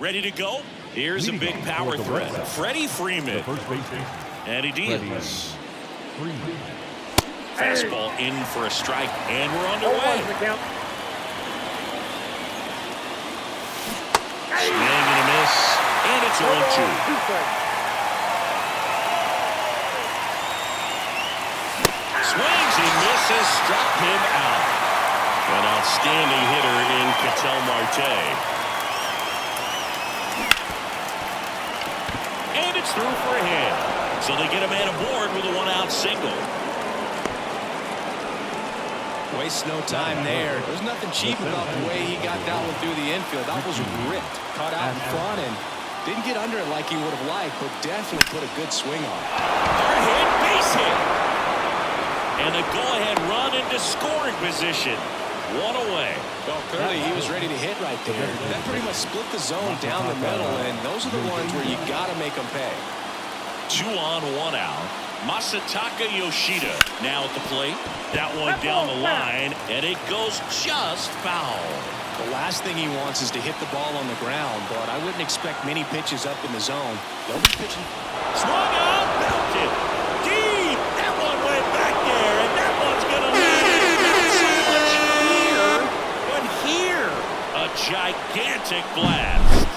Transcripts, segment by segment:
Ready to go? Here's a big power threat. Freeman. And he deals. Fastball in for a strike, and we're underway. Swing and a miss, and it's 0-2. Swings and misses, struck him out. An outstanding hitter in Ketel Marte. And it's through for a hit. So they get a man aboard with a one-out single. Wastes no time there. There's nothing cheap about the way he got that one through the infield. That was ripped, caught out in front, and didn't get under it like he would have liked, but definitely put a good swing on it. Hard hit, base hit. And a go-ahead run into scoring position. One away. Well, clearly he was ready to hit right there. That pretty much split the zone down the middle, and those are the ones where you got to make them pay. 2 on, 1 out. Masataka Yoshida now at the plate. That one down the line, and it goes just foul. The last thing he wants is to hit the ball on the ground, but I wouldn't expect many pitches up in the zone. They'll be pitching. Swung out, belted. Deep. That one went back there, and that one's going to land. Not so much here, but here. A gigantic blast.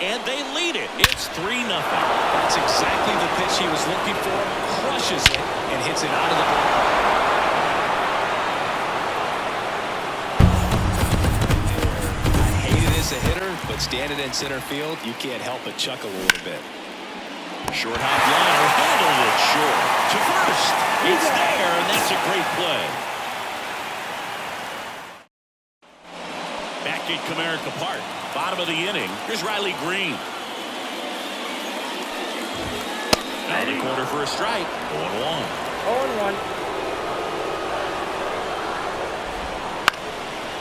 And they lead it. It's 3-0. That's exactly the pitch he was looking for. Crushes it and hits it out of the ball. I hate it as a hitter, but standing in center field, you can't help but chuckle a little bit. Short hop liner handled it short. To first. It's there, and that's a great play. Back at Comerica Park. Bottom of the inning. Here's Riley Green. Out of the corner for a strike. 0-1. 0-1.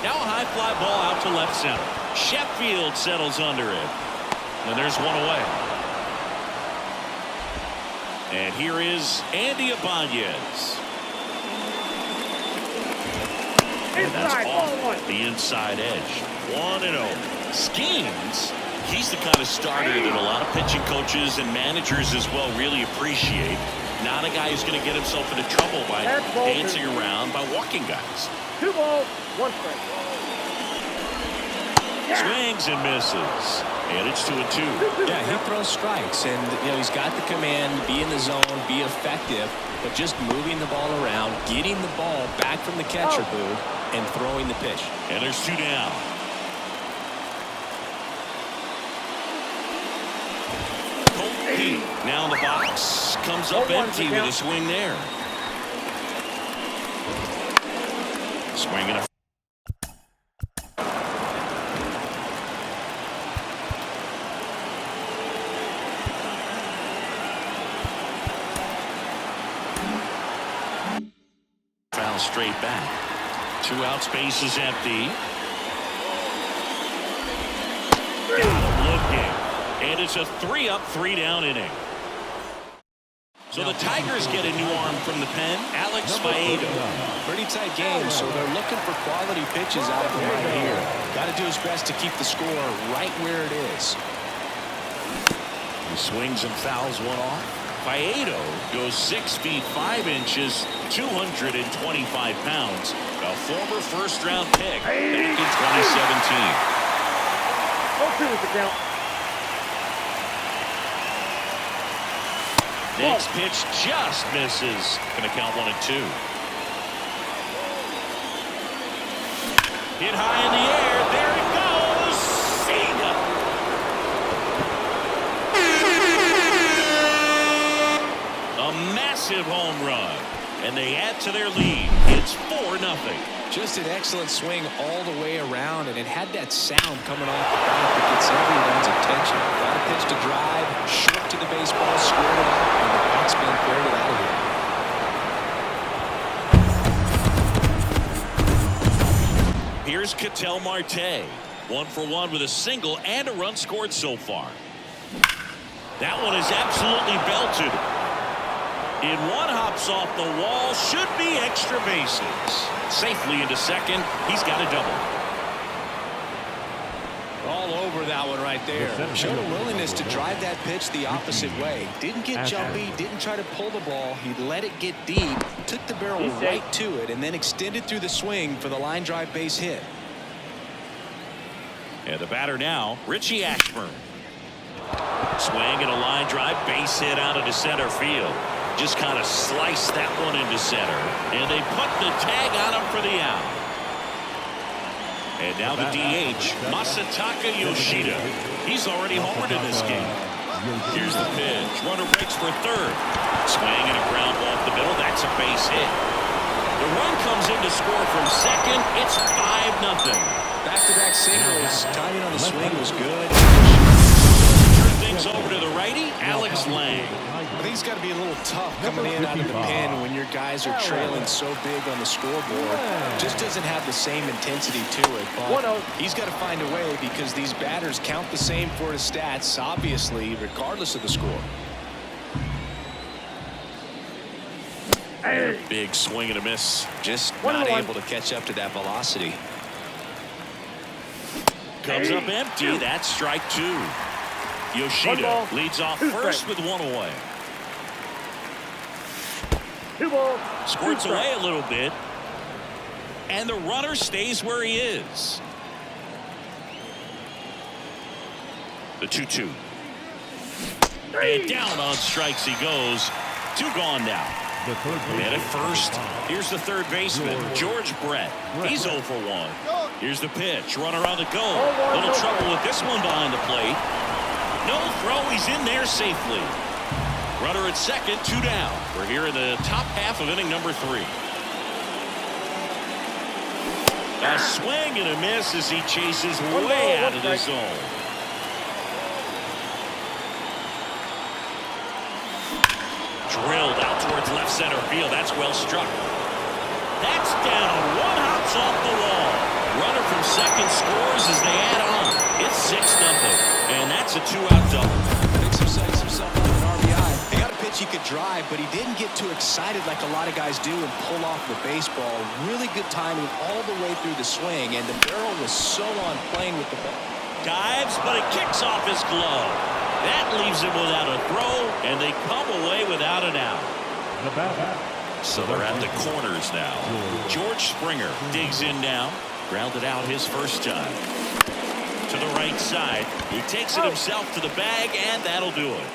Now a high fly ball out to left center. Sheffield settles under it. And there's one away. And here is Andy Ibanez. And that's off the inside edge. 1-0. Skenes, he's the kind of starter that a lot of pitching coaches and managers as well really appreciate. Not a guy who's going to get himself into trouble by dancing around, by walking guys. 2 balls, 1 strike. Swings and misses. And it's 2-2. Yeah, he throws strikes, and he's got the command, be in the zone, be effective, but just moving the ball around, getting the ball back from the catcher booth, and throwing the pitch. And there's 2 down. Now in the box, comes up empty with a swing there. Swinging a foul straight back. 2 outs, base is empty. Got him looking. And it's a 3-up, 3-down inning. So the Tigers get a new arm from the pen, Alex Faedo. Pretty tight game, so they're looking for quality pitches out of him right here. Got to do his best to keep the score right where it is. He swings and fouls one off. Faedo goes 6 feet 5 inches, 225 pounds. A former first-round pick back in 2017. 0-2 is the count. Next pitch just misses. Going to count 1-2. Hit high in the air. There it goes. Sega. A massive home run. And they add to their lead. It's 4-0. Just an excellent swing all the way around, and it had that sound coming off the bat that gets everyone's attention. Got a pitch to drive, short to the baseball, squared it up, and the batsman cleared it out of here. Here's Ketel Marte. 1 for 1 with a single and a run scored so far. That one is absolutely belted. In one hops off the wall, should be extra bases. Safely into second, he's got a double. all over that one right there. Showed a willingness to drive that pitch the opposite way. Didn't get jumpy, didn't try to pull the ball. He let it get deep, took the barrel right to it, and then extended through the swing for the line drive base hit. And the batter now, Richie Ashburn. Swing and a line drive, base hit out into center field. Just kind of sliced that one into center. And they put the tag on him for the out. And now the DH, Masataka Yoshida. He's already homered in this game. Here's the pitch. Runner breaks for third. Swing and a ground ball up the middle. That's a base hit. The run comes in to score from second. It's 5-0. Back-to-back singles. Timing on the swing was good. Turn things over to the righty, Alex Lang. I think it's got to be a little tough coming in out of the pen when your guys are trailing so big on the scoreboard. Just doesn't have the same intensity to it. But he's got to find a way because these batters count the same for his stats, obviously, regardless of the score. Big swing and a miss. Just not able to catch up to that velocity. Comes up empty. That's strike two. Yoshida leads off first with one away. Squirts away a little bit. And the runner stays where he is. The 2-2. And down on strikes he goes. Two gone now. And at first, here's the third baseman, George Brett. He's 0 for 1. Here's the pitch. Runner on the go. Little trouble with this one behind the plate. No throw. He's in there safely. Runner at second, 2 down. We're here in the top half of inning number 3. A swing and a miss as he chases way out of the zone. Drilled out towards left center field. That's well struck. That's down. One hops off the wall. Runner from second scores as they add on. It's 6-0. And that's a 2-out double. Makes himself up an RBI. He got a pitch he could drive, but he didn't get too excited like a lot of guys do and pull off the baseball. Really good timing all the way through the swing, and the barrel was so on playing with the ball. Dives, but it kicks off his glove. That leaves him without a throw, and they come away without an out. So they're at the corners now. George Springer digs in now. Grounded out his first time. To the right side. He takes it himself to the bag, and that'll do it.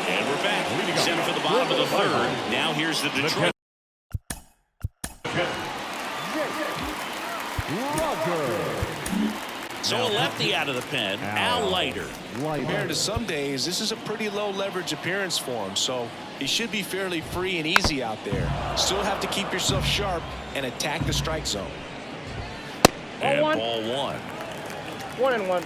And we're back. Set for the bottom of the third. Now here's the Detroit. So a lefty out of the pen, Al Leiter. Compared to some days, this is a pretty low leverage appearance for him, so he should be fairly free and easy out there. Still have to keep yourself sharp and attack the strike zone. And ball 1. 1-1.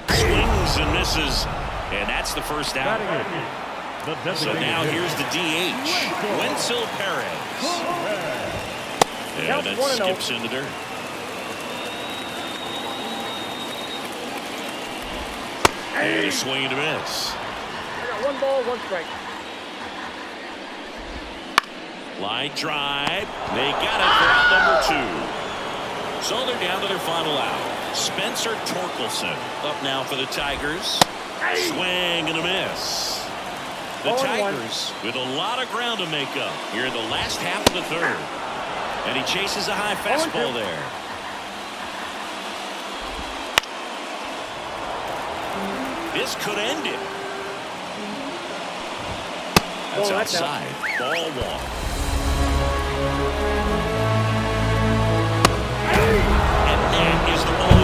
Swings and misses, and that's the first out. So now here's the DH, Wenzel Perez. And that skips in the dirt. And a swing and a miss. I got 1 ball, 1 strike. Line drive. They got it for out number 2. So they're down to their final out. Spencer Torkelson up now for the Tigers. Swing and a miss. The Tigers with a lot of ground to make up here in the last half of the third. And he chases a high fastball there. This could end it. That's outside. Ball 1. And that is the ball.